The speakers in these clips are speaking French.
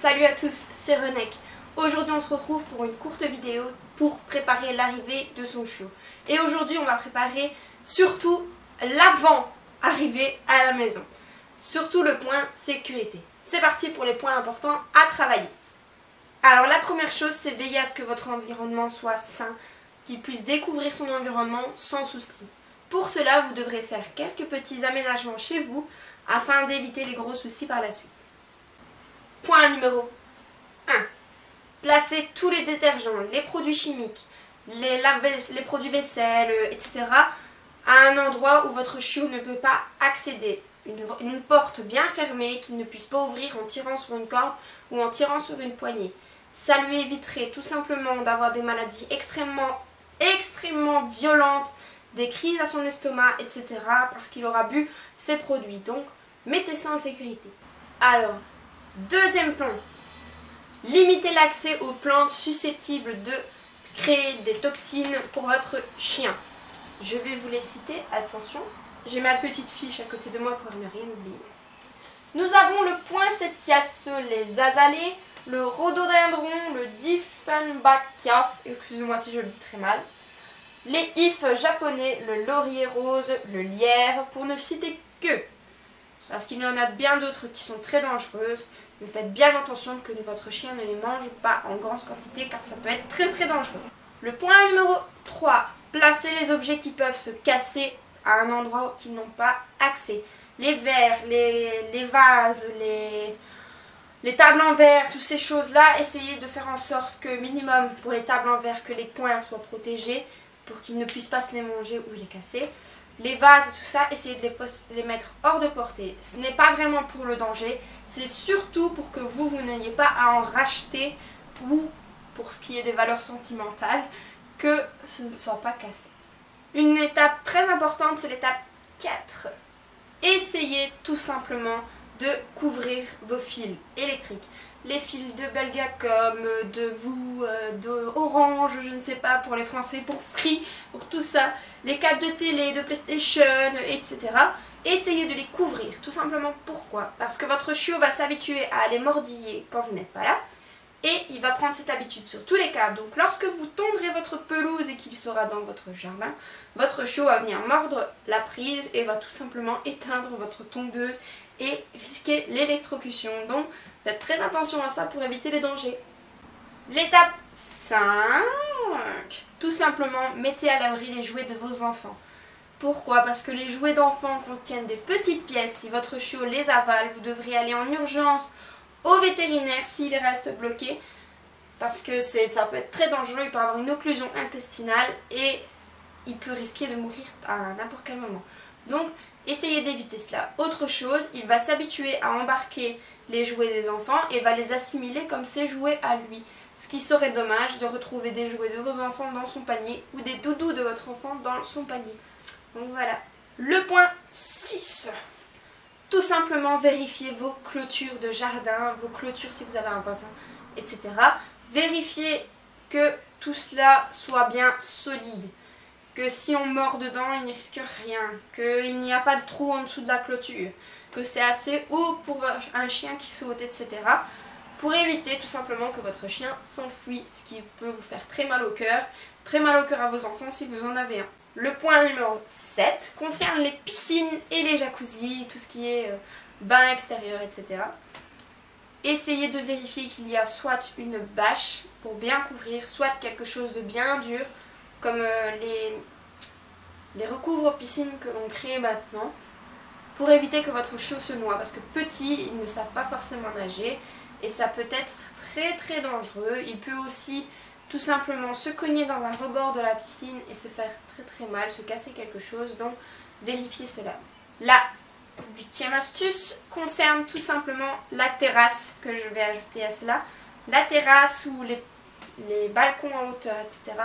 Salut à tous, c'est Renek. Aujourd'hui on se retrouve pour une courte vidéo pour préparer l'arrivée de son chiot. Et aujourd'hui on va préparer surtout l'avant-arrivée à la maison. Surtout le point sécurité. C'est parti pour les points importants à travailler. Alors la première chose, c'est veiller à ce que votre environnement soit sain, qu'il puisse découvrir son environnement sans souci. Pour cela, vous devrez faire quelques petits aménagements chez vous afin d'éviter les gros soucis par la suite. Point numéro 1. Placez tous les détergents, les produits chimiques, les produits vaisselle, etc. à un endroit où votre chiot ne peut pas accéder. Une porte bien fermée qu'il ne puisse pas ouvrir en tirant sur une corde ou en tirant sur une poignée. Ça lui éviterait tout simplement d'avoir des maladies extrêmement violentes, des crises à son estomac, etc. parce qu'il aura bu ces produits. Donc, mettez ça en sécurité. Alors, deuxième plan, limitez l'accès aux plantes susceptibles de créer des toxines pour votre chien. Je vais vous les citer, attention, j'ai ma petite fiche à côté de moi pour ne rien oublier. Nous avons le poinsettias, les azalées, le rhododendron, le dieffenbachia, excusez-moi si je le dis très mal, les ifs japonais, le laurier rose, le lierre, pour ne citer que. Parce qu'il y en a bien d'autres qui sont très dangereuses, mais faites bien attention que votre chien ne les mange pas en grande quantité car ça peut être très dangereux. Le point numéro 3, placez les objets qui peuvent se casser à un endroit où ils n'ont pas accès. Les verres, les vases, les tables en verre, toutes ces choses-là, essayez de faire en sorte que minimum pour les tables en verre, que les coins soient protégés pour qu'ils ne puissent pas se les manger ou les casser. Les vases et tout ça, essayez de les mettre hors de portée. Ce n'est pas vraiment pour le danger, c'est surtout pour que vous n'ayez pas à en racheter ou pour ce qui est des valeurs sentimentales, que ce ne soit pas cassé. Une étape très importante, c'est l'étape 4. Essayez tout simplement de couvrir vos fils électriques. Les fils de Belgacom, de Orange, je ne sais pas, pour les Français, pour Free, pour tout ça. Les câbles de télé, de PlayStation, etc. Essayez de les couvrir, tout simplement. Pourquoi? Parce que votre chiot va s'habituer à aller mordiller quand vous n'êtes pas là. Et il va prendre cette habitude sur tous les câbles. Donc lorsque vous tondrez votre pelouse et qu'il sera dans votre jardin, votre chiot va venir mordre la prise et va tout simplement éteindre votre tondeuse et risquer l'électrocution. Donc faites très attention à ça pour éviter les dangers. L'étape 5. Tout simplement, mettez à l'abri les jouets de vos enfants. Pourquoi? Parce que les jouets d'enfants contiennent des petites pièces. Si votre chiot les avale, vous devrez aller en urgence au vétérinaire s'il reste bloqué, parce que ça peut être très dangereux, il peut avoir une occlusion intestinale et il peut risquer de mourir à n'importe quel moment. Donc essayez d'éviter cela. Autre chose, il va s'habituer à embarquer les jouets des enfants et va les assimiler comme ses jouets à lui. Ce qui serait dommage de retrouver des jouets de vos enfants dans son panier ou des doudous de votre enfant dans son panier. Donc voilà. Le point 6. Tout simplement vérifiez vos clôtures de jardin, vos clôtures si vous avez un voisin, etc. Vérifiez que tout cela soit bien solide. Que si on mord dedans, il ne risque rien. Qu'il n'y a pas de trou en dessous de la clôture. Que c'est assez haut pour un chien qui saute, etc. Pour éviter tout simplement que votre chien s'enfuit, ce qui peut vous faire très mal au cœur à vos enfants si vous en avez un. Le point numéro 7 concerne les piscines et les jacuzzis, tout ce qui est bain extérieur, etc. Essayez de vérifier qu'il y a soit une bâche pour bien couvrir, soit quelque chose de bien dur, comme les recouvre-piscines que l'on crée maintenant, pour éviter que votre chiot se noie. Parce que petits, ils ne savent pas forcément nager et ça peut être très dangereux. Il peut aussi tout simplement se cogner dans un rebord de la piscine et se faire très mal, se casser quelque chose, donc vérifiez cela. La 8e astuce concerne tout simplement la terrasse que je vais ajouter à cela. La terrasse ou les balcons en hauteur, etc.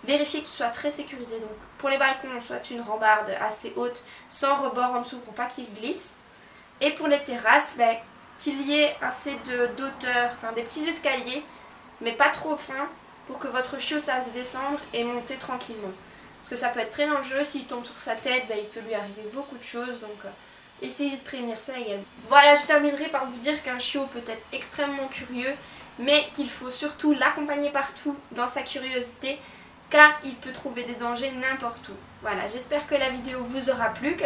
Vérifiez qu'ils soient très sécurisés. Donc pour les balcons, soit une rambarde assez haute, sans rebord en dessous pour pas qu'ils glissent. Et pour les terrasses, qu'il y ait assez d'auteur, enfin des petits escaliers, mais pas trop fins, pour que votre chiot sache descendre et monter tranquillement. Parce que ça peut être très dangereux, s'il tombe sur sa tête, il peut lui arriver beaucoup de choses, donc essayez de prévenir ça également. Voilà, je terminerai par vous dire qu'un chiot peut être extrêmement curieux, mais qu'il faut surtout l'accompagner partout dans sa curiosité, car il peut trouver des dangers n'importe où. Voilà, j'espère que la vidéo vous aura plu,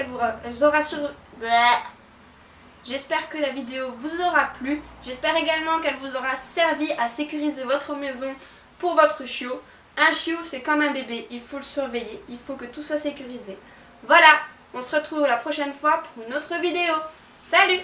J'espère que la vidéo vous aura plu. J'espère également qu'elle vous aura servi à sécuriser votre maison pour votre chiot. Un chiot, c'est comme un bébé, il faut le surveiller, il faut que tout soit sécurisé. Voilà, on se retrouve la prochaine fois pour une autre vidéo. Salut!